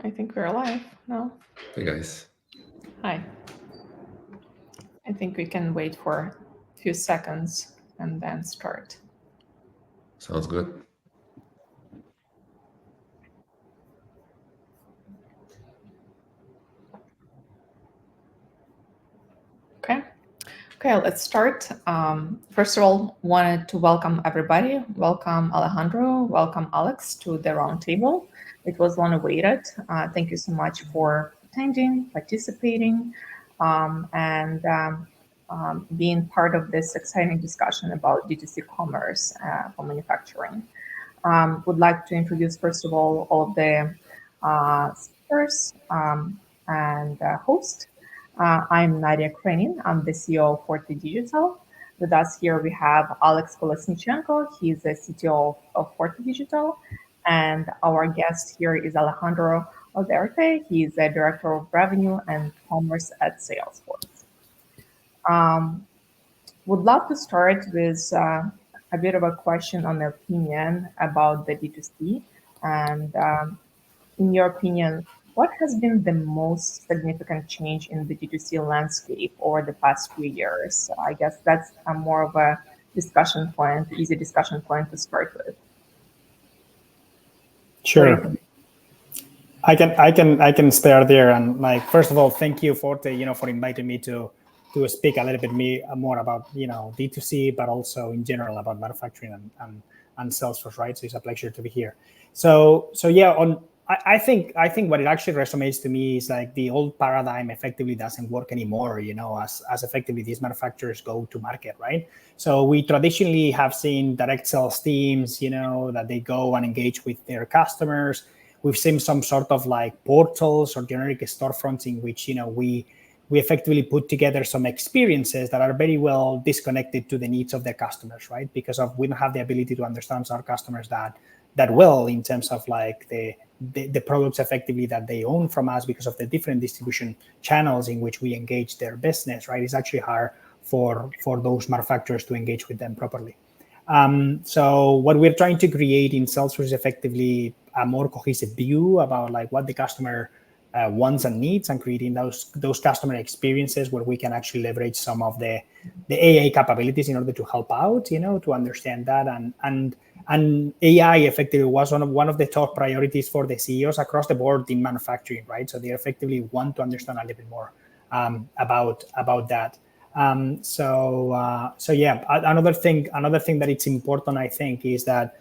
I think we're live now. Hey guys. Hi. I think we can wait for a few seconds and then start. Sounds good. Okay, let's start. First of all, wanted to welcome everybody. Welcome Alejandro, welcome Alex to the roundtable. It was long awaited. Thank you so much for attending, participating, and being part of this exciting discussion about D2C commerce for manufacturing. Would like to introduce, first of all of the speakers and host. I'm Nadia Krenin. I'm the CEO of Forte Digital. With us here, we have Alex Kolesnichenko. He's the CTO of Forte Digital. And our guest here is Alejandro Alderte. He's the Director of Revenue and Commerce at Salesforce. Would love to start with a bit of a question on the opinion about the D2C. And in your opinion, what has been the most significant change in the D2C landscape over the past few years? I guess that's more of a discussion point, easy discussion point to start with. Sure. I can start there, and first of all, thank you Forte, for inviting me to speak a little bit more about D2C, but also in general about manufacturing and Salesforce, right? So it's a pleasure to be here. So yeah, I think what it actually resonates to me is like the old paradigm effectively doesn't work anymore, as effectively these manufacturers go to market, right? So we traditionally have seen direct sales teams, that they go and engage with their customers. We've seen some sort of like portals or generic storefronts in which, we effectively put together some experiences that are very well disconnected to the needs of their customers, right? Because we don't have the ability to understand our customers that well in terms of like the products effectively that they own from us because of the different distribution channels in which we engage their business, right? It's actually hard for those manufacturers to engage with them properly. So what we're trying to create in Salesforce is effectively a more cohesive view about like what the customer wants and needs, and creating those customer experiences where we can actually leverage some of the AI capabilities in order to help out, to understand that. And AI effectively was one of the top priorities for the CEOs across the board in manufacturing, right? So they effectively want to understand a little bit more about that. So yeah, another thing that it's important, I think, is that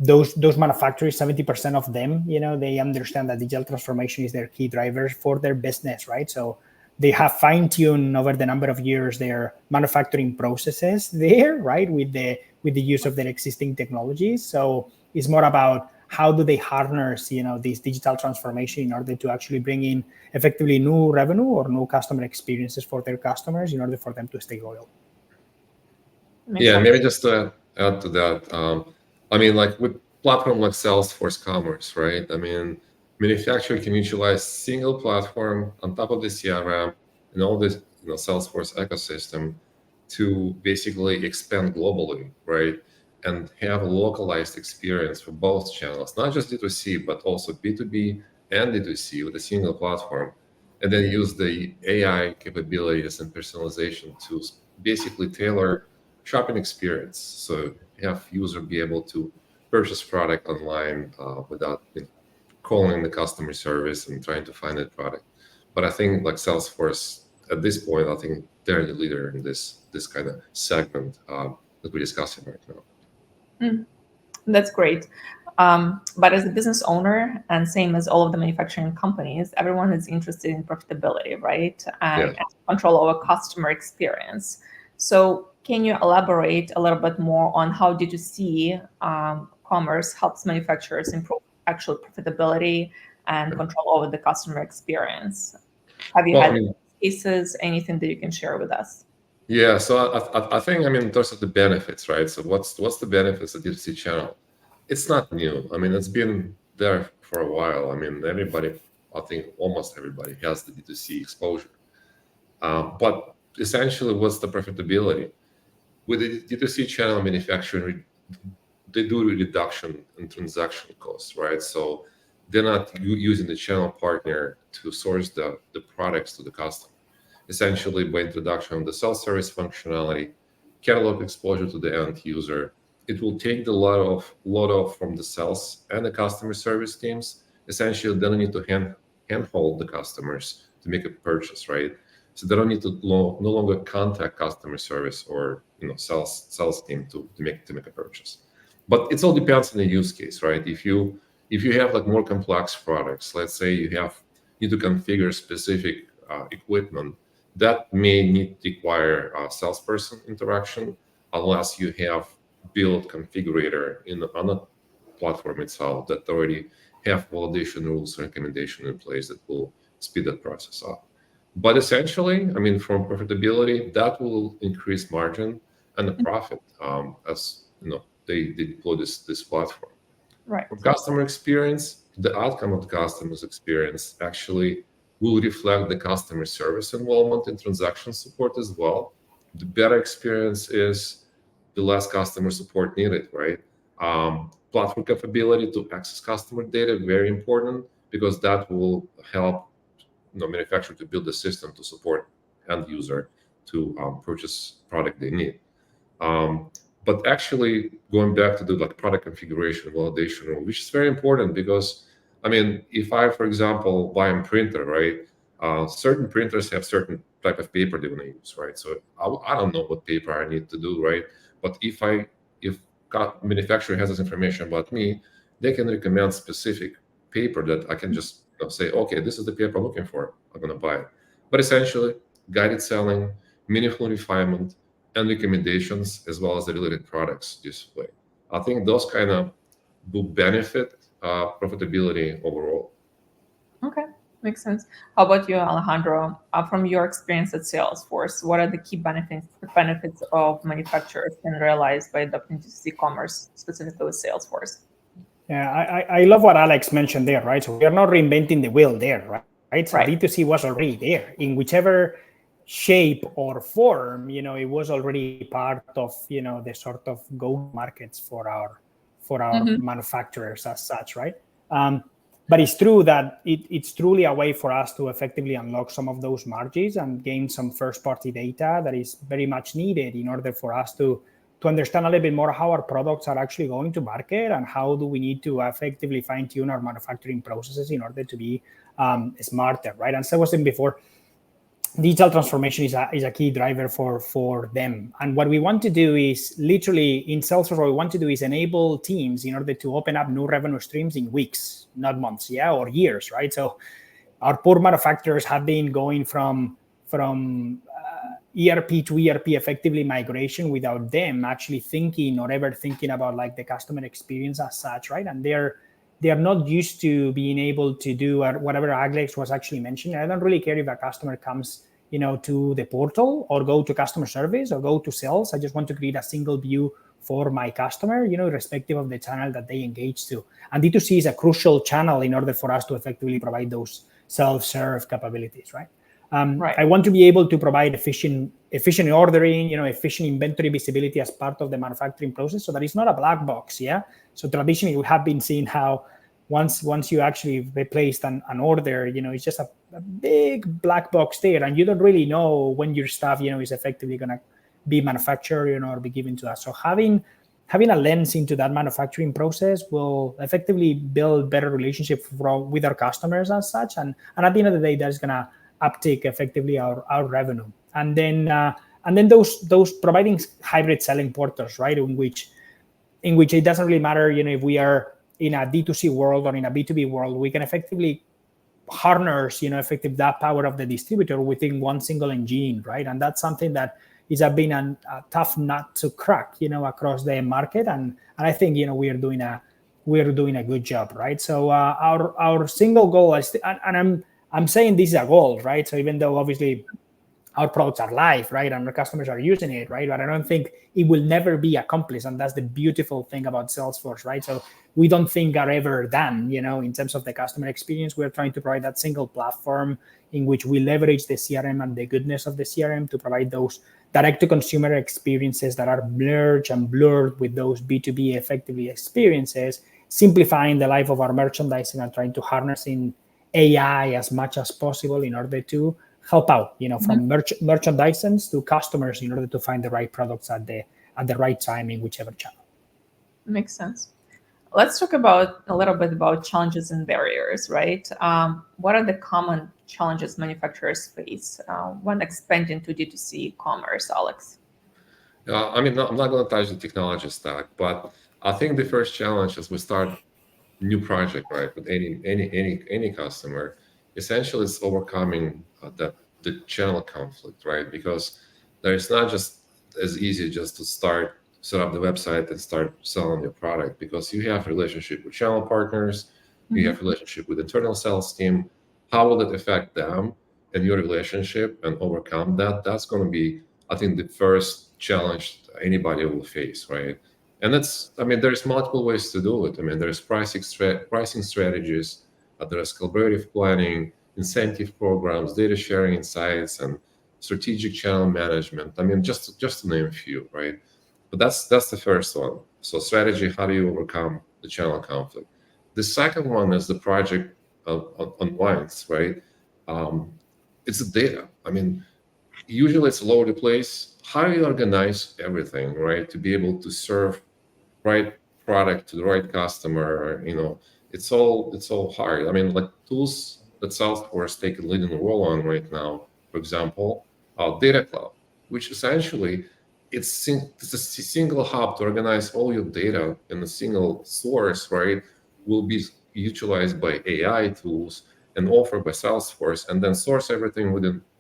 those manufacturers, 70% of them, they understand that digital transformation is their key driver for their business, right? So they have fine-tuned over the number of years their manufacturing processes there, right, with the use of their existing technologies. So it's more about how do they harness, this digital transformation in order to actually bring in effectively new revenue or new customer experiences for their customers in order for them to stay loyal. Yeah, maybe just to add to that, like with platform like Salesforce Commerce, right? Manufacturer can utilize single platform on top of the CRM and all this, Salesforce ecosystem to basically expand globally, right? And have a localized experience for both channels, not just D2C, but also B2B and D2C with a single platform. And then use the AI capabilities and personalization to basically tailor shopping experience. So have user be able to purchase product online without calling the customer service and trying to find that product. But I think like Salesforce at this point, I think they're the leader in this kind of segment that we're discussing right now. That's great. But as a business owner, and same as all of the manufacturing companies, everyone is interested in profitability, right? And control over customer experience. So can you elaborate a little bit more on how D2C commerce helps manufacturers improve actual profitability and control over the customer experience? Have you had cases, anything that you can share with us? Yeah, so I think, in terms of the benefits, right? So what's the benefits of D2C channel? It's not new. It's been there for a while. Everybody, I think almost everybody has the D2C exposure. But essentially, what's the profitability? With the D2C channel manufacturing, they do a reduction in transaction costs, right? So they're not using the channel partner to source the products to the customer. Essentially, by introduction of the self-service functionality, catalog exposure to the end user, it will take the load off from the sales and the customer service teams. Essentially, they don't need to handhold the customers to make a purchase, right? So they don't need to no longer contact customer service or sales team to make a purchase. But it all depends on the use case, right? If you have like more complex products, let's say you need to configure specific equipment, that may require a salesperson interaction, unless you have built configurator on the platform itself that already have validation rules, recommendation in place that will speed that process up. But essentially, I mean, from profitability, that will increase margin and the profit as they deploy this platform. Right. From customer experience, the outcome of the customer's experience actually will reflect the customer service involvement in transaction support as well. The better experience is, the less customer support needed, right? Platform capability to access customer data, very important, because that will help manufacturer to build a system to support end user to purchase product they need. But actually, going back to the product configuration validation, which is very important, because I mean, if I, for example, buy a printer, right? Certain printers have certain type of paper they want to use, right? So I don't know what paper I need to do, right? But if manufacturer has this information about me, they can recommend specific paper that I can just say, okay, this is the paper I'm looking for, I'm going to buy it. But essentially, guided selling, meaningful refinement, and recommendations, as well as the related products this way. I think those kind of will benefit profitability overall. Okay, makes sense. How about you, Alejandro? From your experience at Salesforce, what are the key benefits of manufacturers can realize by adopting D2C commerce, specifically with Salesforce? Yeah, I love what Alex mentioned there, right? So we are not reinventing the wheel there, right? So Right. D2C was already there in whichever shape or form, it was already part of, the sort of go markets for our manufacturers as such, right? But it's true that it's truly a way for us to effectively unlock some of those margins and gain some first-party data that is very much needed in order for us to understand a little bit more how our products are actually going to market and how do we need to effectively fine-tune our manufacturing processes in order to be smarter, right? And so I was saying before, digital transformation is a key driver for them. And what we want to do is literally in Salesforce, what we want to do is enable teams in order to open up new revenue streams in weeks, not months, or years, right? So our poor manufacturers have been going from ERP to ERP effectively migration without them actually thinking or ever thinking about like the customer experience as such, right? And they are not used to being able to do whatever Alex was actually mentioning. I don't really care if a customer comes, to the portal or go to customer service or go to sales. I just want to create a single view for my customer, irrespective of the channel that they engage to. And D2C is a crucial channel in order for us to effectively provide those self-serve capabilities, right? Right. I want to be able to provide efficient ordering, efficient inventory visibility as part of the manufacturing process, so that it's not a black box. Yeah. So traditionally, we have been seeing how once you actually replaced an order, it's just a big black box there, and you don't really know when your stuff, is effectively going to be manufactured, or be given to us. So having a lens into that manufacturing process will effectively build better relationship with our customers as such, and at the end of the day, that's going to uptake effectively our revenue. And then those providing hybrid selling portals, right, in which it doesn't really matter, if we are in a D2C world or in a B2B world, we can effectively harness, that power of the distributor within one single engine, right? And that's something that is been a tough nut to crack, across the market. And I think, we are doing a good job, right? So our single goal is, and I'm saying this is a goal, right? So even though obviously our products are live, right, and our customers are using it, right, but I don't think it will never be accomplished, and that's the beautiful thing about Salesforce, right? So we don't think are ever done, in terms of the customer experience. We're trying to provide that single platform in which we leverage the CRM and the goodness of the CRM to provide those direct-to-consumer experiences that are merged and blurred with those B2B effectively experiences, simplifying the life of our merchandising and trying to harnessing AI as much as possible in order to help out, from merchandisers to customers in order to find the right products at the right time in whichever channel. Makes sense. Let's talk about a little bit about challenges and barriers, right? What are the common challenges manufacturers face when expanding to D2C commerce, Alex? I mean, I'm not going to touch the technology stack, but I think the first challenge as we start new project, right, with any customer, essentially is overcoming the channel conflict, right? Because it's not just as easy just to set up the website and start selling your product, because you have relationship with channel partners, you have relationship with internal sales team. How will it affect them and your relationship, and overcome that? That's going to be, I think, the first challenge anybody will face, right? And there's multiple ways to do it. I mean, there's pricing strategies, there's collaborative planning, incentive programs, data sharing insights, and strategic channel management. I mean, just to name a few, right? But that's the first one. So strategy, how do you overcome the channel conflict? The second one is the project unwinds, right? It's the data. I mean, usually it's all over the place. How do you organize everything, right, to be able to serve right product to the right customer? It's all hard. I mean, like tools that Salesforce take a leading role on right now, for example, Data Cloud, which essentially it's a single hub to organize all your data in a single source, right? Will be utilized by AI tools and offered by Salesforce, and then source everything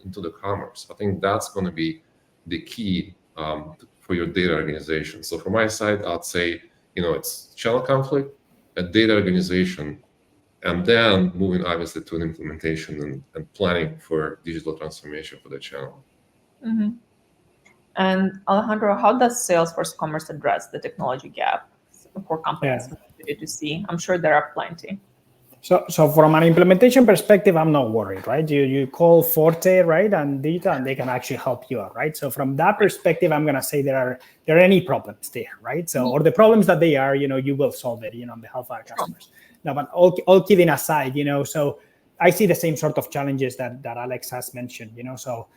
into the commerce. I think that's going to be the key for your data organization. So from my side, I'd say, it's channel conflict, a data organization, and then moving obviously to an implementation and planning for digital transformation for the channel. And Alejandro, how does Salesforce Commerce address the technology gap for companies to see? I'm sure there are plenty. So from an implementation perspective, I'm not worried, right? You call Forte, right, and Data, and they can actually help you out, right? So from that perspective, I'm gonna say there are any problems there, right? So or the problems that they are, you will solve it, on behalf of our customers. Now, but all kidding aside, so I see the same sort of challenges that Alex has mentioned, So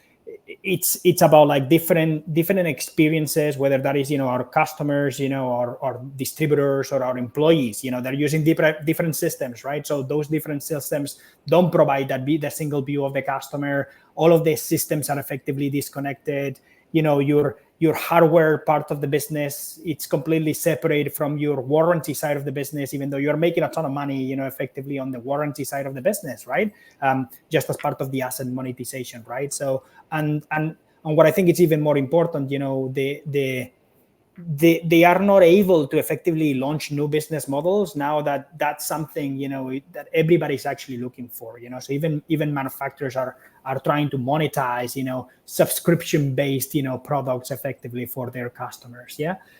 it's about like different experiences, whether that is our customers, or distributors or our employees. They're using different systems, right? So those different systems don't provide the single view of the customer. All of the systems are effectively disconnected. Your hardware part of the business, it's completely separated from your warranty side of the business, even though you're making a ton of money, effectively on the warranty side of the business, right? Just as part of the asset monetization, right? So, and what I think is even more important, they are not able to effectively launch new business models now that's something that everybody's actually looking for. So even manufacturers are trying to monetize subscription based products effectively for their customers.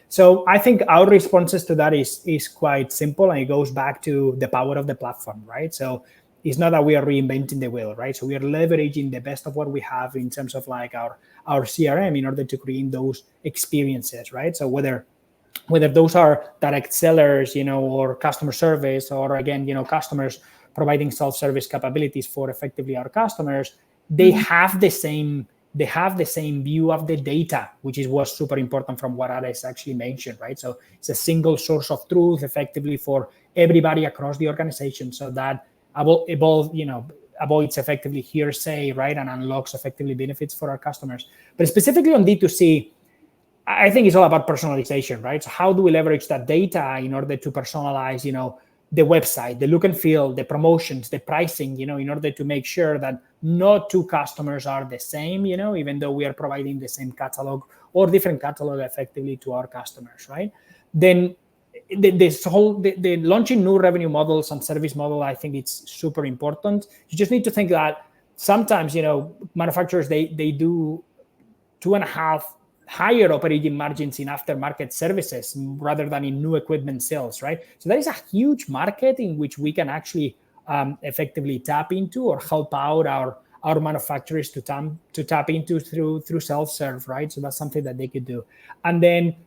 So I think our responses to that is quite simple, and it goes back to the power of the platform, right? So it's not that we are reinventing the wheel, right? So we are leveraging the best of what we have in terms of like our CRM in order to create those experiences, right? So whether those are direct sellers, or customer service, or again, customers providing self-service capabilities for effectively our customers, they have the same view of the data, which is what's super important from what Alex actually mentioned, right? So it's a single source of truth effectively for everybody across the organization, so that avoids effectively hearsay, right, and unlocks effectively benefits for our customers. But specifically on D2C, I think it's all about personalization, right? So how do we leverage that data in order to personalize, the website, the look and feel, the promotions, the pricing, in order to make sure that no two customers are the same, even though we are providing the same catalog or different catalog effectively to our customers, right? Then the launching new revenue models and service model, I think it's super important. You just need to think that sometimes, manufacturers, they do 2.5 higher operating margins in aftermarket services rather than in new equipment sales, right? So there is a huge market in which we can actually effectively tap into or help out our manufacturers to tap into through self-serve, right? So that's something that they could do. And then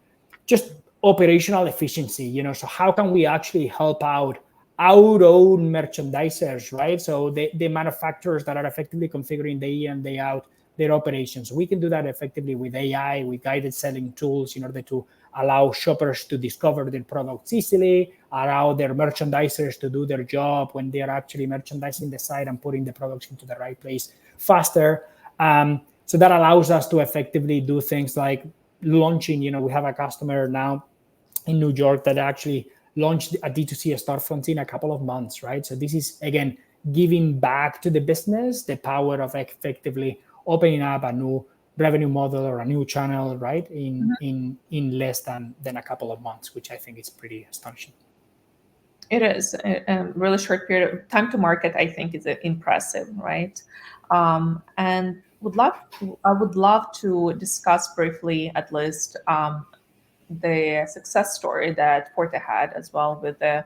just operational efficiency, so how can we actually help out our own merchandisers, right? So the manufacturers that are effectively configuring day in, day out their operations. We can do that effectively with AI, with guided selling tools in order to allow shoppers to discover their products easily, allow their merchandisers to do their job when they are actually merchandising the site and putting the products into the right place faster. So that allows us to effectively do things like launching, we have a customer now in New York that actually launched a D2C storefront in a couple of months, right? So this is, again, giving back to the business the power of effectively opening up a new revenue model or a new channel, right, in less than a couple of months, which I think is pretty astonishing. It is a really short period of time to market. I think is impressive, right? And I would love to discuss briefly, at least, the success story that Forte had as well with the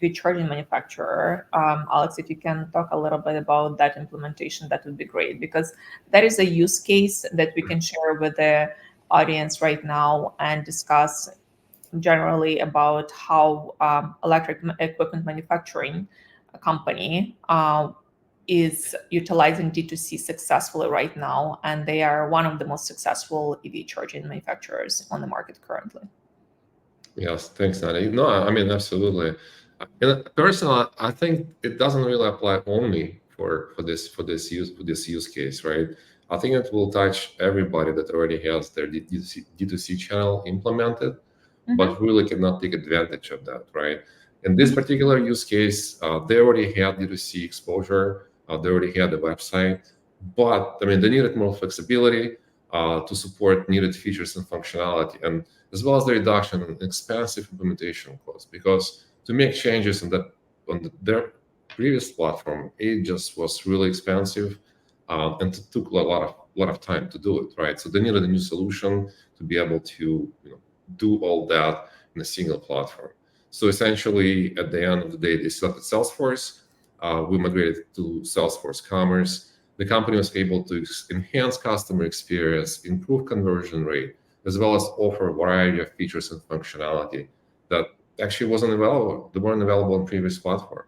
EV charging manufacturer. Alex, if you can talk a little bit about that implementation, that would be great, because that is a use case that we can share with the audience right now and discuss generally about how electric equipment manufacturing company is utilizing D2C successfully right now, and they are one of the most successful EV charging manufacturers on the market currently. Yes, thanks, Nani. No, I mean, absolutely. Personally, I think it doesn't really apply only for this use case, right? I think it will touch everybody that already has their D2C channel implemented, but really cannot take advantage of that, right? In this particular use case, they already had D2C exposure, they already had a website, but I mean, they needed more flexibility to support needed features and functionality, and as well as the reduction in expensive implementation costs, because to make changes on their previous platform, it just was really expensive, and it took a lot of time to do it, right? So they needed a new solution to be able to do all that in a single platform. So essentially, at the end of the day, they selected Salesforce. We migrated to Salesforce Commerce. The company was able to enhance customer experience, improve conversion rate, as well as offer a variety of features and functionality that actually wasn't available. They weren't available on previous platform.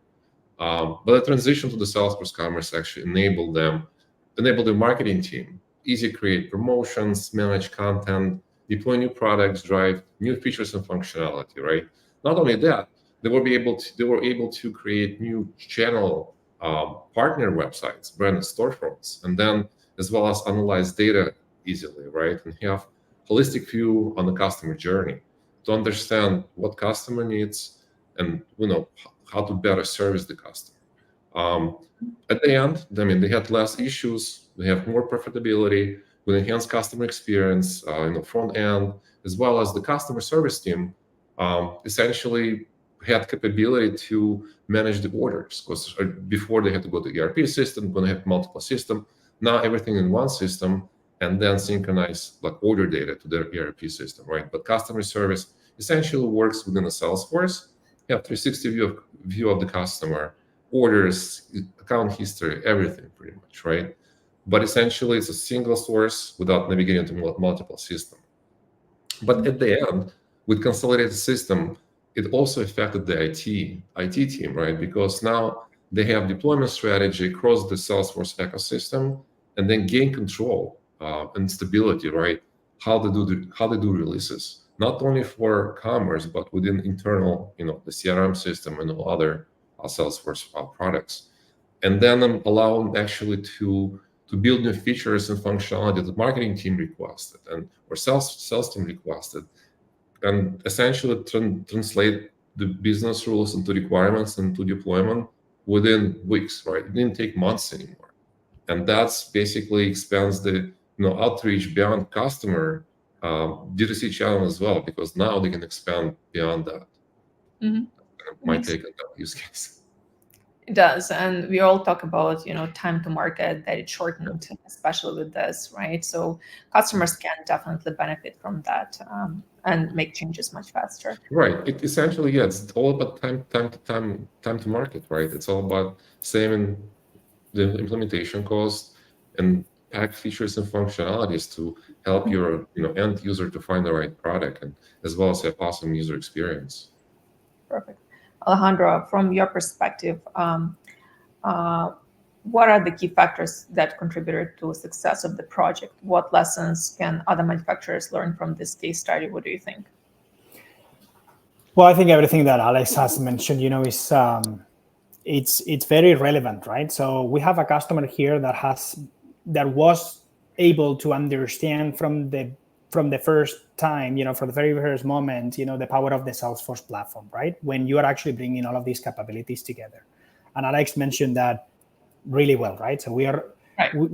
But the transition to the Salesforce Commerce actually enabled the marketing team easy to create promotions, manage content, deploy new products, drive new features and functionality, right? Not only that, they were able to create new channel partner websites, brand storefronts, and then as well as analyze data easily, right? And have holistic view on the customer journey to understand what customer needs and how to better service the customer. At the end, I mean, they had less issues, they have more profitability, with enhanced customer experience, front end, as well as the customer service team essentially had capability to manage the orders, because before they had to go to ERP system, when they have multiple systems, now everything in one system, and then synchronize like order data to their ERP system, right? But customer service essentially works within a Salesforce. You have 360 view of the customer, orders, account history, everything pretty much, right? But essentially, it's a single source without navigating to multiple systems. But at the end, with consolidated system, it also affected the IT team, right? Because now they have deployment strategy across the Salesforce ecosystem, and then gain control and stability, right? How they do releases, not only for commerce, but within internal, the CRM system and all other Salesforce products, and then allow them actually to build new features and functionality that the marketing team requested or sales team requested, and essentially translate the business rules into requirements and to deployment within weeks, right? It didn't take months anymore. And that's basically expands the outreach beyond customer D2C channel as well, because now they can expand beyond that. My take on that use case. It does, and we all talk about time to market, that it shortened, especially with this, right? So customers can definitely benefit from that and make changes much faster. Right. It essentially, it's all about time to market, right? It's all about saving the implementation cost and pack features and functionalities to help your end user to find the right product, and as well as a awesome user experience. Perfect. Alejandro, from your perspective, what are the key factors that contributed to success of the project? What lessons can other manufacturers learn from this case study? What do you think? Well, I think everything that Alex has mentioned, is it's very relevant, right? So we have a customer here that was able to understand from the first time, from the very first moment, the power of the Salesforce platform, right? When you are actually bringing all of these capabilities together. And Alex mentioned that really well, right? So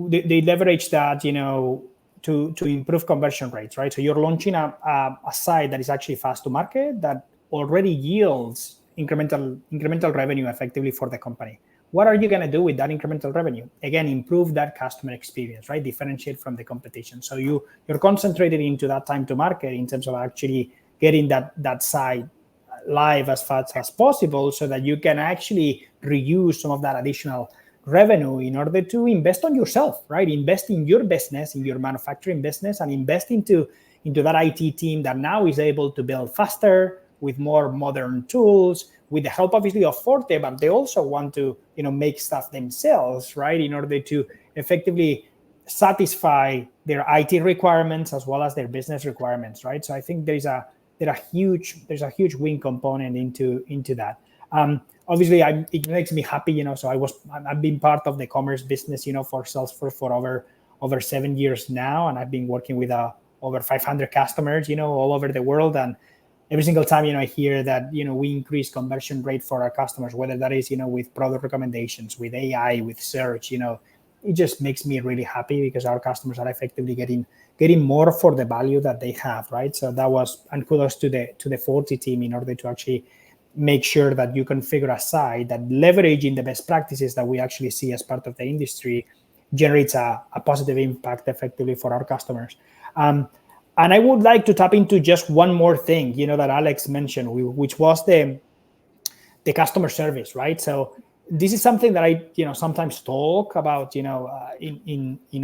they leverage that, to improve conversion rates, right? So you're launching a site that is actually fast to market, that already yields incremental revenue effectively for the company. What are you going to do with that incremental revenue? Again, improve that customer experience, right? Differentiate from the competition. So you're concentrated into that time to market in terms of actually getting that site live as fast as possible, so that you can actually reuse some of that additional revenue in order to invest on yourself, right? Invest in your business, in your manufacturing business, and invest into that IT team that now is able to build faster with more modern tools, with the help obviously of Forte, but they also want to make stuff themselves, right? In order to effectively satisfy their IT requirements as well as their business requirements, right? So I think there's a huge win component into that. Obviously, it makes me happy, so I've been part of the commerce business, for Salesforce for over 7 years now, and I've been working with over 500 customers, all over the world. And every single time, I hear that, we increase conversion rate for our customers, whether that is, with product recommendations, with AI, with search, it just makes me really happy, because our customers are effectively getting more for the value that they have, right? So that was, and kudos to the Forte team in order to actually make sure that you configure a site that, leveraging the best practices that we actually see as part of the industry, generates a positive impact effectively for our customers. And I would like to tap into just one more thing, that Alex mentioned, which was the customer service, right? So this is something that I, sometimes talk about, in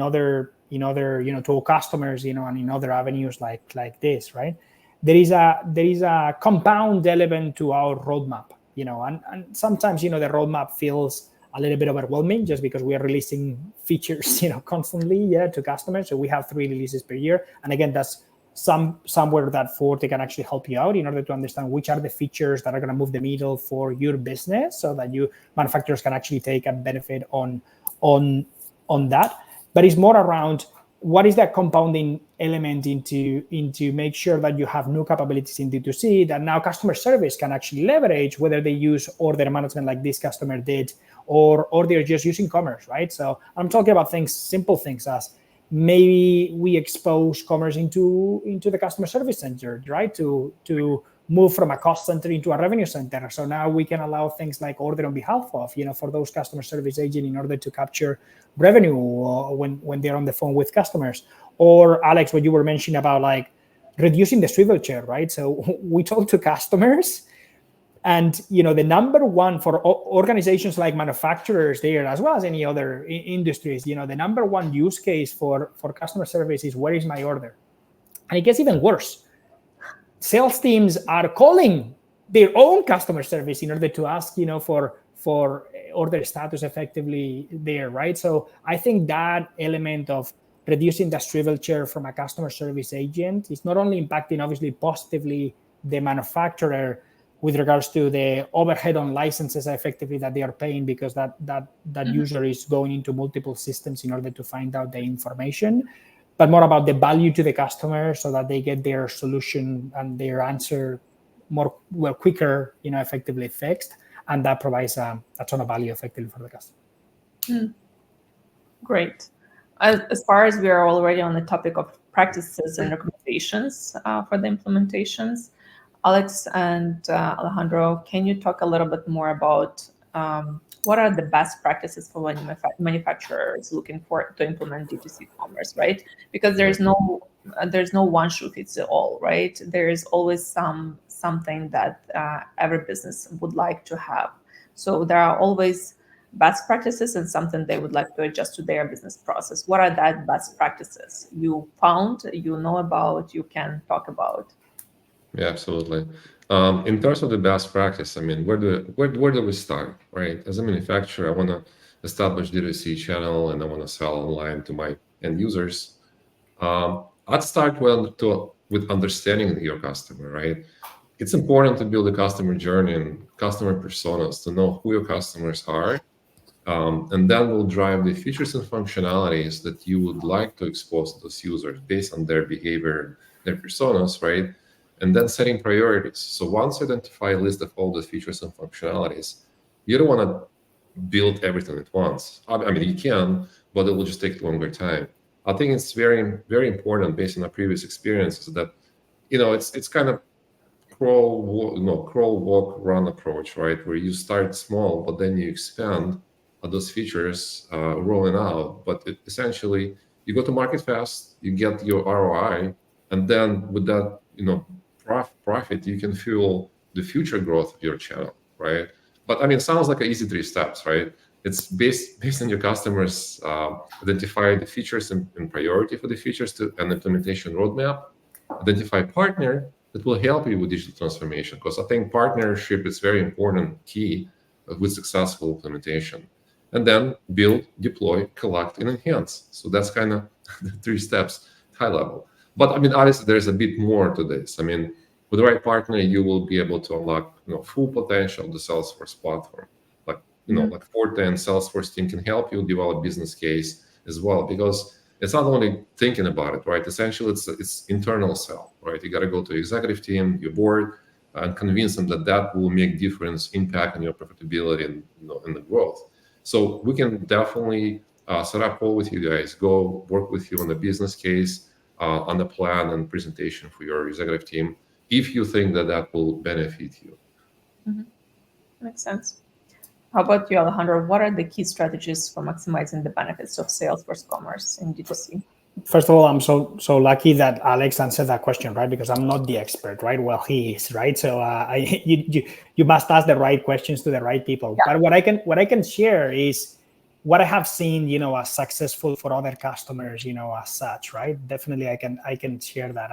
other, to customers, and in other avenues like this, right? There is a compound element to our roadmap, and sometimes, the roadmap feels a little bit overwhelming, just because we are releasing features, constantly, to customers. So we have 3 releases per year. And again, that's somewhere that Forte can actually help you out in order to understand which are the features that are going to move the needle for your business, so that you manufacturers can actually take a benefit on that. But it's more around, what is that compounding element into make sure that you have new capabilities in D2C that now customer service can actually leverage, whether they use order management like this customer did, or they're just using commerce, right? So I'm talking about simple things as maybe we expose commerce into the customer service center, right? To move from a cost center into a revenue center. So now we can allow things like order on behalf of, for those customer service agents, in order to capture revenue when they're on the phone with customers. Or Alex, what you were mentioning about like reducing the swivel chair, right? So we talk to customers, and the number one for organizations like manufacturers there, as well as any other industries, the number one use case for customer service is, where is my order? And it gets even worse. Sales teams are calling their own customer service in order to ask, for order status effectively there, right? So I think that element of reducing the swivel chair from a customer service agent is not only impacting, obviously, positively the manufacturer with regards to the overhead on licenses effectively that they are paying, because that user is going into multiple systems in order to find out the information, but more about the value to the customer, so that they get their solution and their answer quicker, effectively fixed. And that provides a ton of value effectively for the customer. Great. As far as we are already on the topic of practices and recommendations for the implementations, Alex and Alejandro, can you talk a little bit more about what are the best practices for when manufacturers looking to implement D2C commerce, right? Because there's no one shoe fits all, right? There is always something that every business would like to have. So there are always best practices and something they would like to adjust to their business process. What are that best practices you found, you know about, you can talk about? Yeah, absolutely. In terms of the best practice, I mean, where do we start, right? As a manufacturer, I want to establish D2C channel and I want to sell online to my end users. I'd start with understanding your customer, right? It's important to build a customer journey and customer personas to know who your customers are. And then we'll drive the features and functionalities that you would like to expose to those users based on their behavior, their personas, right? And then setting priorities. So once you identify a list of all the features and functionalities, you don't want to build everything at once. I mean, you can, but it will just take longer time. I think it's very, very important based on our previous experiences that, it's kind of crawl, walk, run approach, right? Where you start small, but then you expand those features rolling out. But essentially, you go to market fast, you get your ROI, and then with that, profit, you can fuel the future growth of your channel, right? But I mean, it sounds like an easy 3 steps, right? It's based on your customers, identify the features and priority for the features to an implementation roadmap, identify partner that will help you with digital transformation. Because I think partnership is very important key with successful implementation. And then build, deploy, collect, and enhance. So that's kind of the 3 steps, high level. But I mean, obviously, there's a bit more to this. I mean, with the right partner, you will be able to unlock full potential of the Salesforce platform. Like like Forte and Salesforce team can help you develop business case as well, because it's not only thinking about it, right? Essentially, it's internal sell, right? You got to go to executive team, your board, and convince them that will make difference, impact on your profitability and and the growth. So we can definitely set up a call with you guys, go work with you on the business case, on the plan and presentation for your executive team, if you think that will benefit you. Makes sense. How about you, Alejandro? What are the key strategies for maximizing the benefits of Salesforce Commerce in D2C? First of all, I'm so lucky that Alex answered that question, right? Because I'm not the expert, right? Well, he is, right? So you must ask the right questions to the right people. Yeah. But what I can share is what I have seen, as successful for other customers, as such, right? Definitely, I can share that.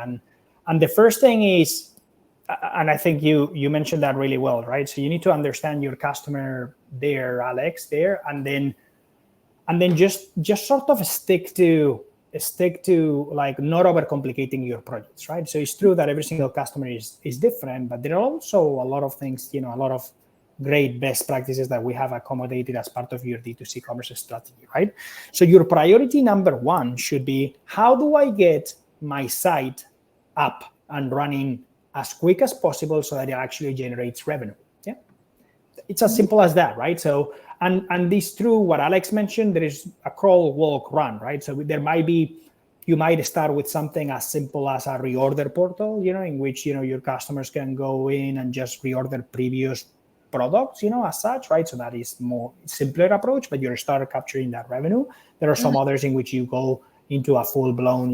And the first thing is, and I think you mentioned that really well, right? So you need to understand your customer there, Alex, there, and then just sort of stick to like not overcomplicating your projects, right? So it's true that every single customer is different, but there are also a lot of things, a lot of great best practices that we have accommodated as part of your D2C commerce strategy, right? So your priority number one should be, how do I get my site up and running as quick as possible so that it actually generates revenue? Yeah, it's as simple as that, right? So and this true what Alex mentioned, there is a crawl, walk, run, right? So you might start with something as simple as a reorder portal, in which your customers can go in and just reorder previous products, as such, right? So that is more simpler approach, but you're start capturing that revenue. There are some others in which you go into a full-blown,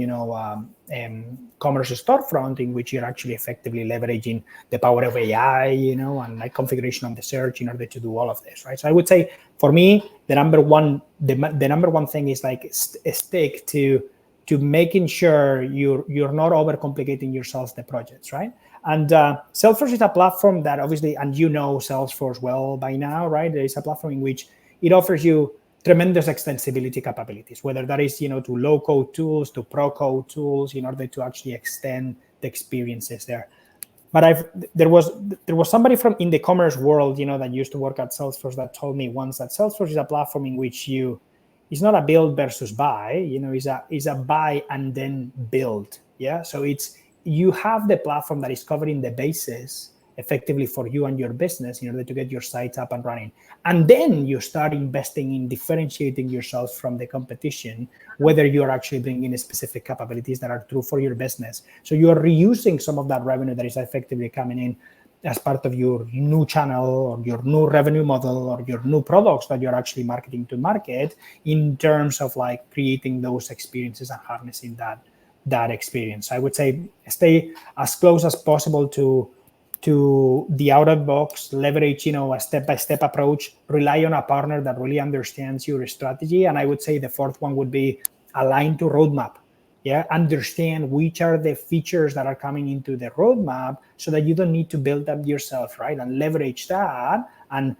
commerce storefront in which you're actually effectively leveraging the power of AI, and like configuration on the search in order to do all of this, right? So I would say for me, the number one thing is like stick to making sure you're not overcomplicating yourself the projects, right? And Salesforce is a platform that obviously, and Salesforce well by now, right? There is a platform in which it offers you tremendous extensibility capabilities, whether that is, to low-code tools, to pro-code tools, in order to actually extend the experiences there. But there was somebody from in the commerce world, that used to work at Salesforce that told me once that Salesforce is a platform in which it's not a build versus buy, it's a buy and then build. Yeah. So you have the platform that is covering the bases effectively for you and your business in order to get your sites up and running. And then you start investing in differentiating yourself from the competition, whether you're actually bringing specific capabilities that are true for your business. So you're reusing some of that revenue that is effectively coming in as part of your new channel or your new revenue model or your new products that you're actually marketing to market, in terms of like creating those experiences and harnessing that experience. I would say stay as close as possible to to the out of box, leverage, a step-by-step approach, rely on a partner that really understands your strategy. And I would say the fourth one would be align to roadmap. Yeah, understand which are the features that are coming into the roadmap so that you don't need to build them yourself, right? And leverage that and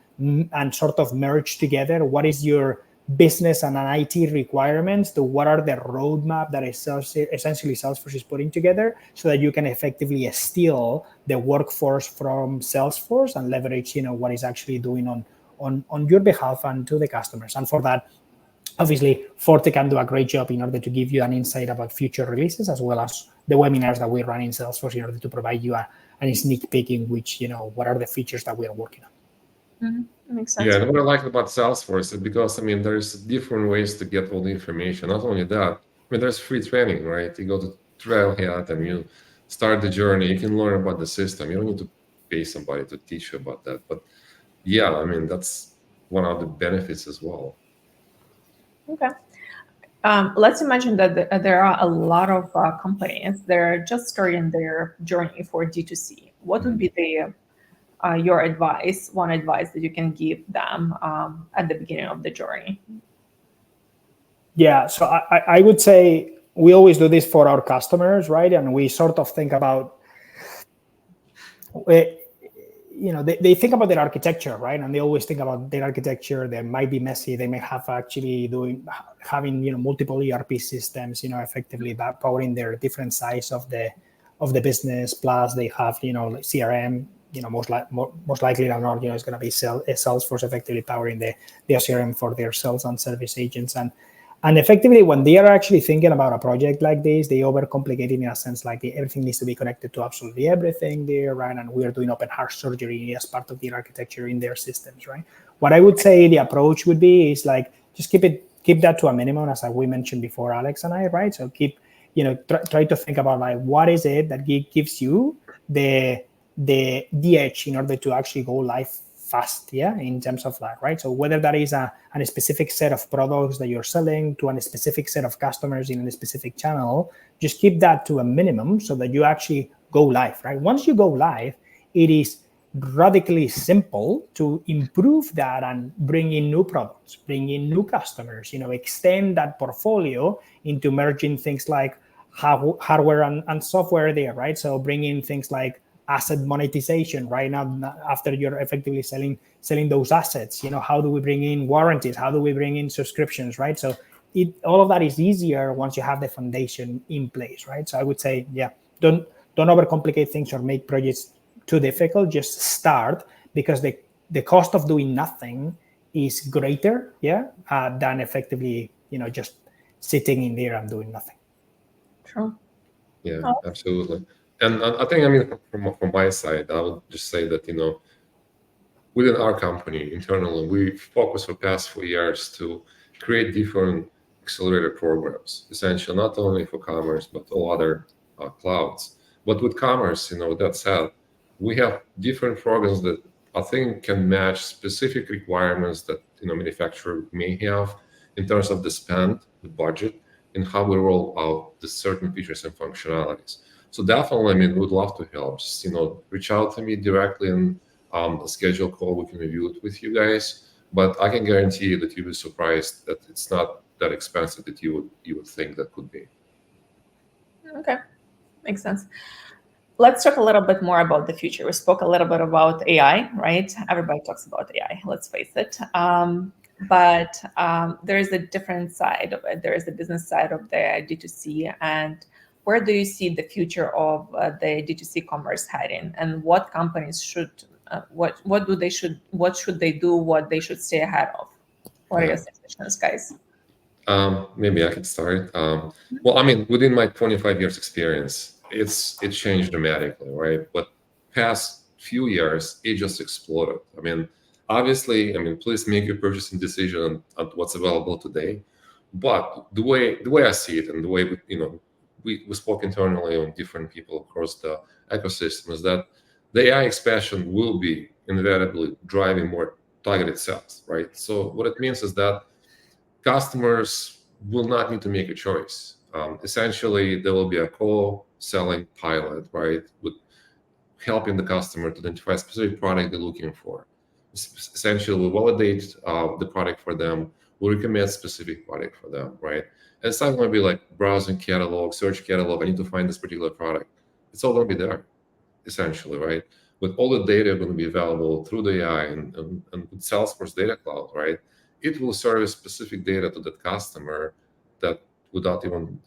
sort of merge together what is your business and an IT requirements to what are the roadmap that essentially Salesforce is putting together so that you can effectively steal the workforce from Salesforce and leverage, what is actually doing on your behalf and to the customers. And for that, obviously, Forte can do a great job in order to give you an insight about future releases, as well as the webinars that we run in Salesforce in order to provide you a sneak peek in which, what are the features that we are working on. Makes sense. Yeah, and what I like about Salesforce is because, there's different ways to get all the information. Not only that, there's free training, right? You go to Trailhead and you start the journey. You can learn about the system. You don't need to pay somebody to teach you about that. But yeah, that's one of the benefits as well. Okay. Let's imagine that there are a lot of companies that are just starting their journey for D2C. What would be your advice, one advice that you can give them at the beginning of the journey? Yeah, so I would say we always do this for our customers, right? And we sort of think about, they think about their architecture, right? And they always think about their architecture. They might be messy. They may have actually having multiple ERP systems, effectively powering their different sides of the business. Plus, they have like CRM. Most likely than not, it's going to be Salesforce effectively powering the CRM for their sales and service agents. And effectively, when they are actually thinking about a project like this, they overcomplicate it in a sense like everything needs to be connected to absolutely everything there, right? And we are doing open heart surgery as part of the architecture in their systems, right? What I would say the approach would be is like just keep that to a minimum, as we mentioned before, Alex and I, right? So try to think about like what is it that gives you the edge in order to actually go live fast, in terms of that, right? So whether that is a specific set of products that you're selling to a specific set of customers in a specific channel, just keep that to a minimum so that you actually go live, right? Once you go live, it is radically simple to improve that and bring in new products, bring in new customers, extend that portfolio into merging things like hardware and software there, right? So bring in things like asset monetization right now after you're effectively selling those assets. How do we bring in warranties? How do we bring in subscriptions, right? So all of that is easier once you have the foundation in place, right? So I would say, don't overcomplicate things or make projects too difficult. Just start, because the cost of doing nothing is greater, than effectively, just sitting in there and doing nothing. True. Yeah, absolutely. And I think, from my side, I would just say that, within our company internally, we focus for past 4 years to create different accelerator programs, essentially not only for commerce, but all other clouds. But with commerce, with that said, we have different programs that I think can match specific requirements that, manufacturer may have in terms of the spend, the budget, and how we roll out the certain features and functionalities. So definitely, we'd love to help. Just, reach out to me directly and schedule a call. We can review it with you guys. But I can guarantee you that you'll be surprised that it's not that expensive that you would think that could be. Okay, makes sense. Let's talk a little bit more about the future. We spoke a little bit about AI, right? Everybody talks about AI, let's face it. But there is a different side of it. There is the business side of the D2C. And where do you see the future of the D2C commerce heading? And what companies should, what should they do? What they should stay ahead of? What are your suggestions, guys? Maybe I could start. Well, within my 25 years experience, it's changed dramatically, right? But past few years, it just exploded. Obviously, please make your purchasing decision on what's available today. But the way I see it, and the way we spoke internally on different people across the ecosystem, is that the AI expansion will be inevitably driving more targeted sales, right? So what it means is that customers will not need to make a choice. Essentially, there will be a co-selling pilot, right, with helping the customer to identify a specific product they're looking for. Essentially, we validate the product for them. We recommend a specific product for them, right? And it's not going to be like browsing catalog, search catalog. I need to find this particular product. It's all going to be there, essentially, right? With all the data going to be available through the AI and with Salesforce Data Cloud, right? It will service specific data to that customer that without even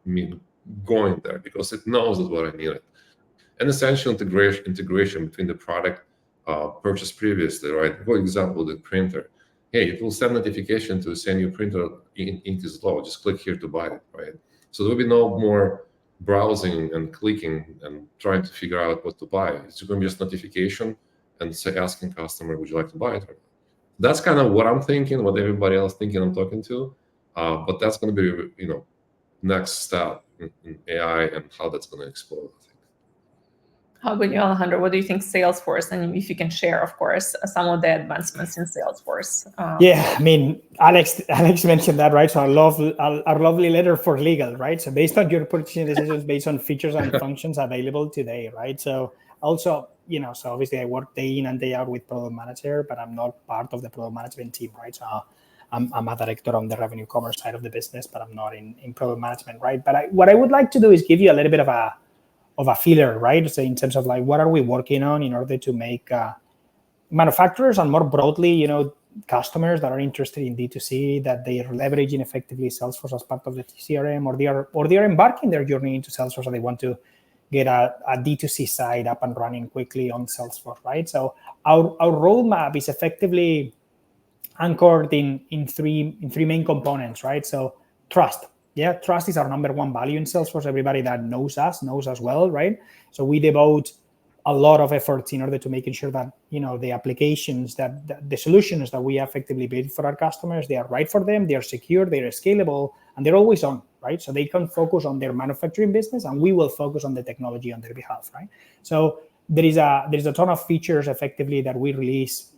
me going there, because it knows that what I needed. And essential integration between the product purchased previously, right? For example, the printer. Hey, it will send notification to send you printer ink is low. Just click here to buy it, right? So there will be no more browsing and clicking and trying to figure out what to buy. It's going to be just notification and asking customer, would you like to buy it? Or not? That's kind of what I'm thinking, what everybody else thinking I'm talking to. But that's going to be, next step in AI and how that's going to explode, I think. How about you, Alejandro? What do you think Salesforce, and if you can share, of course, some of the advancements in Salesforce? Yeah, I mean, Alex mentioned that, right? So our lovely letter for legal, right? So based on your purchasing decisions, based on features and functions available today, right? So also, so obviously I work day in and day out with product manager, but I'm not part of the product management team, right? So I'm a director on the revenue commerce side of the business, but I'm not in product management, right? But what I would like to do is give you a little bit of a feeler, right? So in terms of like, what are we working on in order to make manufacturers and more broadly, customers that are interested in D2C, that they are leveraging effectively Salesforce as part of the CRM, or they are embarking their journey into Salesforce, and they want to get a D2C site up and running quickly on Salesforce, right? So our roadmap is effectively anchored in three main components, right? So trust. Yeah, trust is our number one value in Salesforce. Everybody that knows us well, right? So we devote a lot of efforts in order to making sure that the applications, that the solutions that we effectively build for our customers, they are right for them, they are secure, they are scalable, and they're always on, right? So they can focus on their manufacturing business, and we will focus on the technology on their behalf, right? So there is a ton of features effectively that we release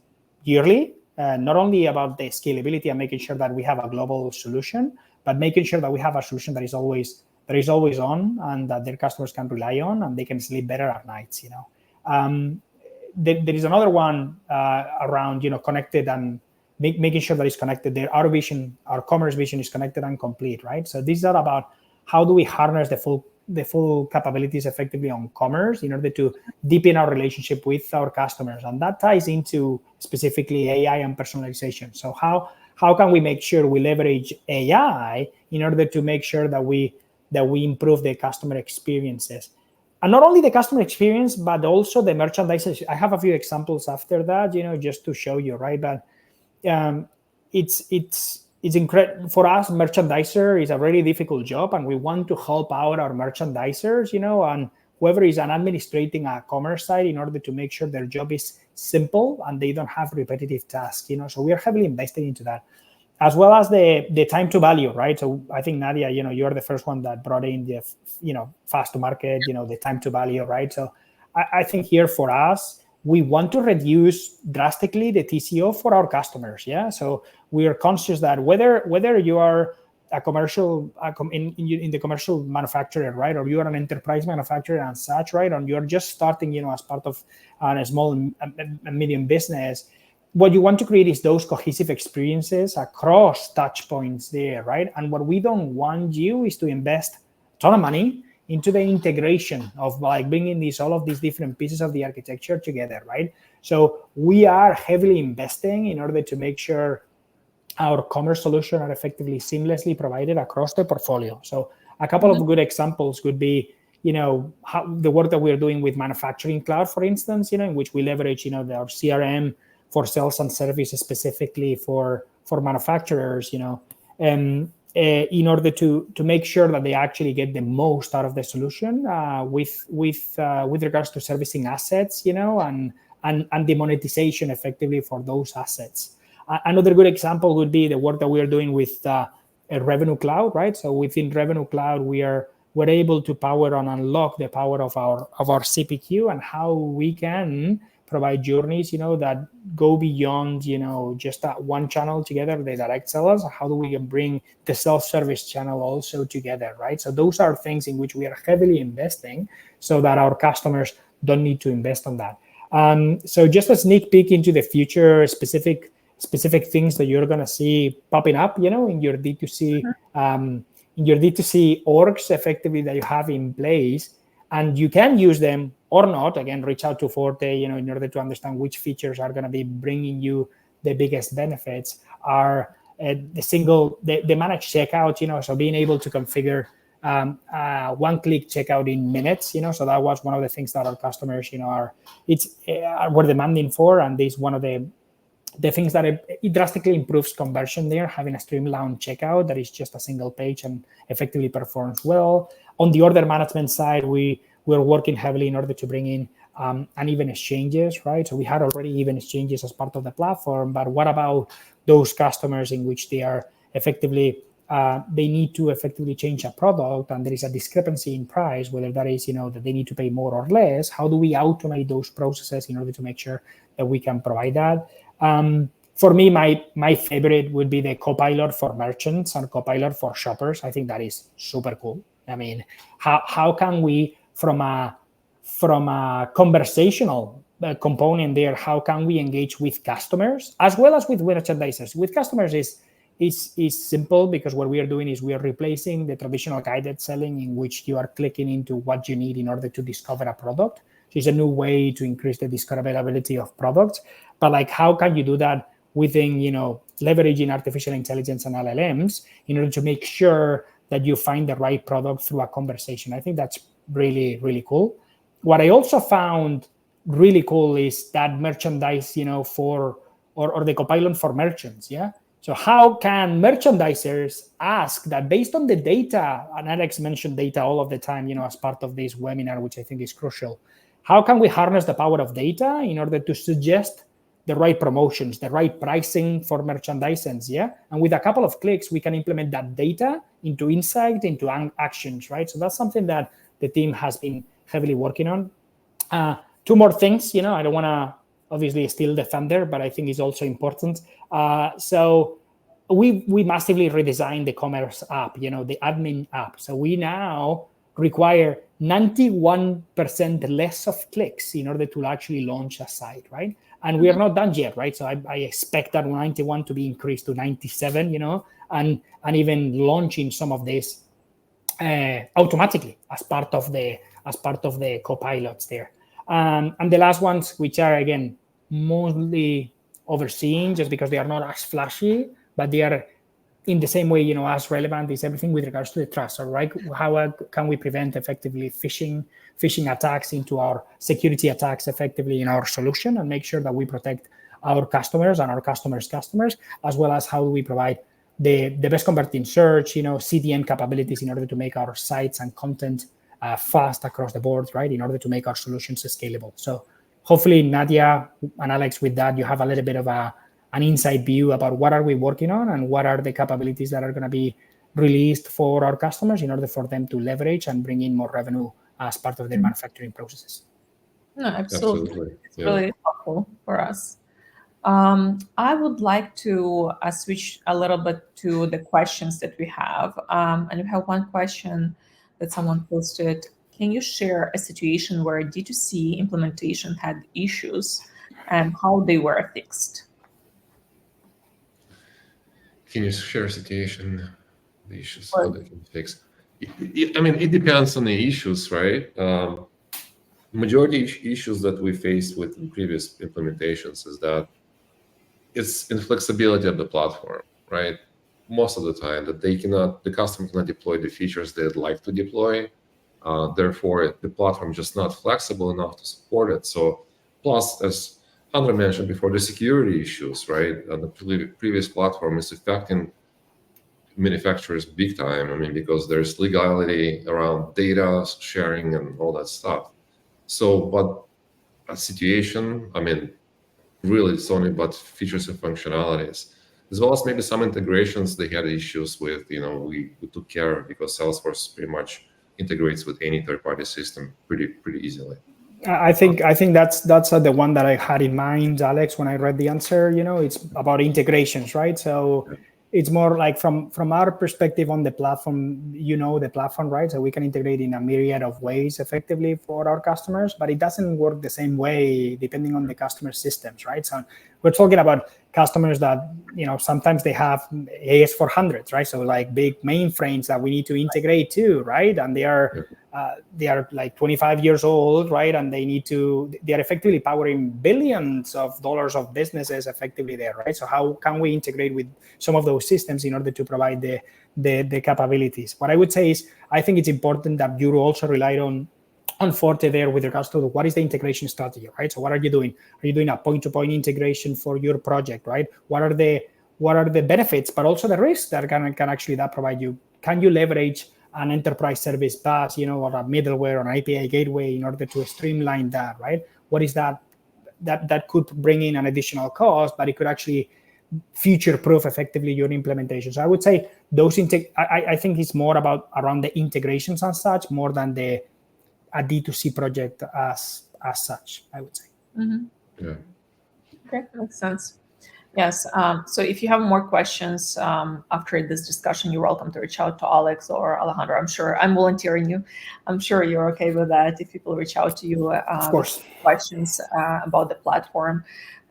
yearly, not only about the scalability and making sure that we have a global solution, but making sure that we have a solution that is always on and that their customers can rely on and they can sleep better at nights. There is another one around connected and making sure that it's connected. Our commerce vision is connected and complete, right? So these are about how do we harness the full capabilities effectively on commerce in order to deepen our relationship with our customers, and that ties into specifically AI and personalization. So how can we make sure we leverage AI in order to make sure that we improve the customer experiences? And not only the customer experience, but also the merchandisers. I have a few examples after that, just to show you, right? But it's incredible for us. Merchandiser is a very difficult job, and we want to help out our merchandisers, and whoever is administrating a commerce site in order to make sure their job is simple and they don't have repetitive tasks. So we are heavily investing into that, as well as the time to value, right? So I think, Nadia, you're the first one that brought in the, fast to market, the time to value, right? So I think here for us, we want to reduce drastically the TCO for our customers, yeah? So we are conscious that whether you are a commercial, in the commercial manufacturer, right? Or you are an enterprise manufacturer and such, right? And you're just starting, as part of a small and medium business, what you want to create is those cohesive experiences across touch points there, right? And what we don't want you is to invest a ton of money into the integration of like bringing all of these different pieces of the architecture together, right? So we are heavily investing in order to make sure our commerce solutions are effectively seamlessly provided across the portfolio. So a couple of good examples could be, how the work that we're doing with Manufacturing Cloud, for instance, in which we leverage, our CRM for sales and service specifically for manufacturers, in order to make sure that they actually get the most out of the solution with regards to servicing assets, and the monetization effectively for those assets. Another good example would be the work that we are doing with Revenue Cloud, right? So within Revenue Cloud, we're able to power and unlock the power of our CPQ and how we can provide journeys, that go beyond, just that one channel together, the direct sellers. How do we bring the self-service channel also together, right? So those are things in which we are heavily investing so that our customers don't need to invest on that. So just a sneak peek into the future, specific things that you're going to see popping up, in your D2C orgs effectively that you have in place, and you can use them or not. Again, reach out to Forte, in order to understand which features are going to be bringing you the biggest benefits. Are the managed checkout, so being able to configure one-click checkout in minutes, so that was one of the things that our customers, were demanding for, and this is one of the things that it drastically improves conversion there, having a streamlined checkout that is just a single page and effectively performs well. On the order management side, we're working heavily in order to bring in uneven exchanges, right? So we had already even exchanges as part of the platform, but what about those customers in which they are effectively they need to effectively change a product and there is a discrepancy in price, whether that is, that they need to pay more or less? How do we automate those processes in order to make sure that we can provide that? For me, my favorite would be the Copilot for merchants and Copilot for shoppers. I think that is super cool. I mean, how can we, from a conversational component there, how can we engage with customers as well as with merchandisers? With customers is simple, because what we are doing is we are replacing the traditional guided selling in which you are clicking into what you need in order to discover a product. So it's a new way to increase the discoverability of products. But like, how can you do that within, leveraging artificial intelligence and LLMs in order to make sure that you find the right product through a conversation? I think that's really, really cool. What I also found really cool is that merchandise, or the Copilot for merchants, yeah? So how can merchandisers ask that based on the data, and Alex mentioned data all of the time, as part of this webinar, which I think is crucial. How can we harness the power of data in order to suggest the right promotions, the right pricing for merchandisers, yeah? And with a couple of clicks, we can implement that data into insight, into actions, right? So that's something that the team has been heavily working on. Two more things, I don't want to obviously steal the thunder, but I think it's also important. So we massively redesigned the commerce app, the admin app. So we now require 91% less of clicks in order to actually launch a site, right? And we are not done yet, right? So I expect that 91 to be increased to 97, and even launching some of this automatically as part of the copilots there. And the last ones, which are again mostly overseen just because they are not as flashy, but they are in the same way, as relevant, is everything with regards to the trust. So, right, how can we prevent effectively phishing attacks into our security attacks effectively in our solution, and make sure that we protect our customers and our customers' customers, as well as how do we provide the best converting search, CDN capabilities in order to make our sites and content fast across the board, right, in order to make our solutions scalable. So hopefully, Nadia and Alex, with that, you have a little bit of an inside view about what are we working on and what are the capabilities that are going to be released for our customers in order for them to leverage and bring in more revenue as part of their manufacturing processes. No, absolutely. It's Yeah. really helpful for us. I would like to switch a little bit to the questions that we have. And we have one question that someone posted. Can you share a situation where D2C implementation had issues and how they were fixed? Can you share a situation, the issues, how they can fix? I mean, it depends on the issues, right? Majority issues that we faced with previous implementations is that it's inflexibility of the platform, right? Most of the time that the customer cannot deploy the features they'd like to deploy. Therefore, the platform is just not flexible enough to support it. So, plus, as Andra mentioned before, the security issues, right? On the previous platform is affecting manufacturers big time. I mean, because there's legality around data sharing and all that stuff. So, but a situation, I mean, really it's only about features and functionalities, as well as maybe some integrations they had issues with. We took care of, because Salesforce pretty much integrates with any third-party system pretty easily. I think that's the one that I had in mind, Alex, when I read the answer. It's about integrations, right? So it's more like from our perspective on the platform, the platform, right? So we can integrate in a myriad of ways effectively for our customers, but it doesn't work the same way depending on the customer systems, right? So we're talking about customers that, sometimes they have AS400s, right? So like big mainframes that we need to integrate too, right? And they are like 25 years old, right? And they are effectively powering billions of dollars of businesses effectively there, right? So how can we integrate with some of those systems in order to provide the capabilities? What I would say is, I think it's important that you also rely on Forte there with regards to what is the integration strategy, right? So what are you doing? Are you doing a point-to-point integration for your project, right? What are the benefits, but also the risks that can actually that provide you? Can you leverage an enterprise service bus, or a middleware or an API gateway in order to streamline that, right? What is that could bring in an additional cost, but it could actually future-proof effectively your implementation. So I would say I think it's more about around the integrations and such, more than a D2C project as such, I would say. Mm-hmm. Yeah. Okay, makes sense. Yes. So if you have more questions after this discussion, you're welcome to reach out to Alex or Alejandro. I'm volunteering you. I'm sure you're okay with that if people reach out to you of course, with questions about the platform.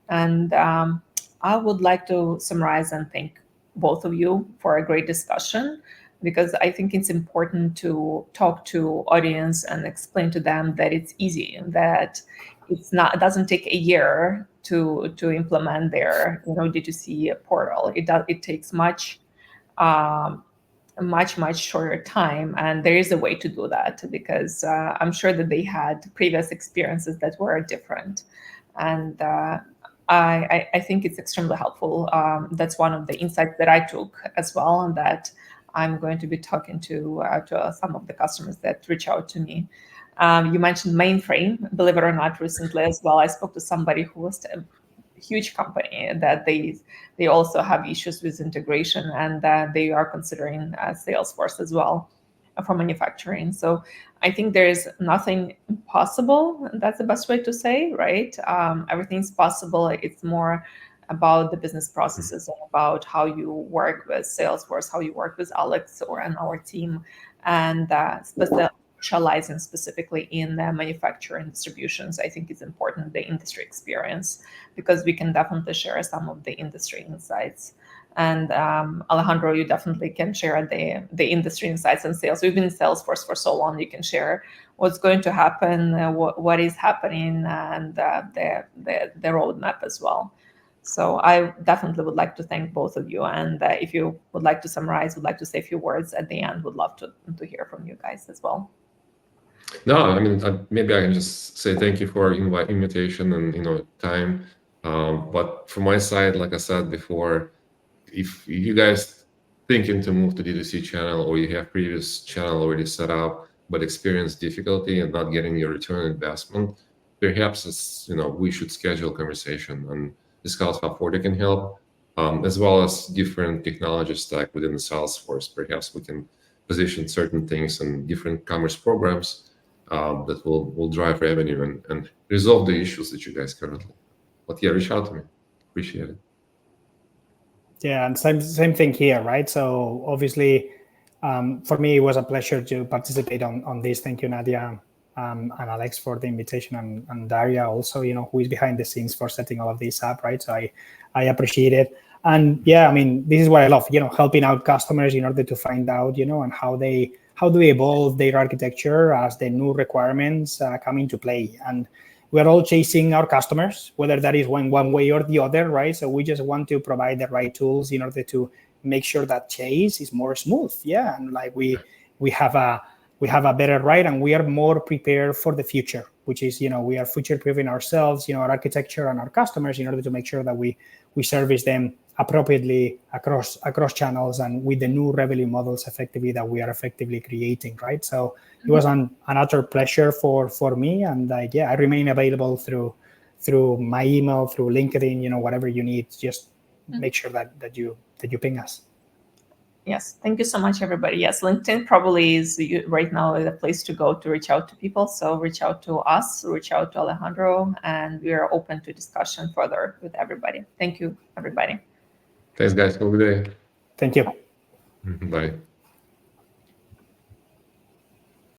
And I would like to summarize and thank both of you for a great discussion, because I think it's important to talk to audience and explain to them that it's easy, that it doesn't take a year to implement their D2C portal. It takes much shorter time, and there is a way to do that, because I'm sure that they had previous experiences that were different, and I think it's extremely helpful. That's one of the insights that I took as well, and that I'm going to be talking to some of the customers that reach out to me. You mentioned mainframe. Believe it or not, recently as well, I spoke to somebody who was a huge company that they also have issues with integration, and they are considering Salesforce as well for manufacturing. So I think there is nothing impossible. That's the best way to say, right? Everything's possible. It's more about the business processes and about how you work with Salesforce, how you work with Alex and our team, and specializing specifically in the manufacturing distributions. I think it's important, the industry experience, because we can definitely share some of the industry insights. And Alejandro, you definitely can share the industry insights and sales. We've been in Salesforce for so long. You can share what's going to happen, what is happening, and the roadmap as well. So I definitely would like to thank both of you. And if you would like to summarize, would like to say a few words at the end, would love to hear from you guys as well. No, I mean, maybe I can just say thank you for invitation and time. But from my side, like I said before, if you guys thinking to move to D2C channel, or you have previous channel already set up but experience difficulty and not getting your return on investment, perhaps we should schedule a conversation and discuss how Forte can help, as well as different technology stack within the Salesforce. Perhaps we can position certain things in different commerce programs that will drive revenue and resolve the issues that you guys currently. But yeah, reach out to me. Appreciate it. Yeah, and same thing here, right? So obviously, for me, it was a pleasure to participate on this. Thank you, Nadia, and Alex for the invitation, and Daria also, who is behind the scenes for setting all of this up, right? So I appreciate it. And yeah, I mean, this is what I love, helping out customers in order to find out, and how do they evolve their architecture as the new requirements come into play. And we're all chasing our customers, whether that is one way or the other, right? So we just want to provide the right tools in order to make sure that chase is more smooth. Yeah, and like we have a better right, and we are more prepared for the future, which is we are future-proofing ourselves, our architecture and our customers in order to make sure that we service them appropriately across channels and with the new revenue models effectively that we are effectively creating, right? So it was an utter pleasure for me, and I remain available through my email, through LinkedIn, whatever you need. Just make sure that you ping us. Yes, thank you so much, everybody. Yes, LinkedIn probably is right now the place to go to reach out to people. So reach out to us, reach out to Alejandro, and we are open to discussion further with everybody. Thank you, everybody. Thanks, guys. Have a good day. Thank you. Bye.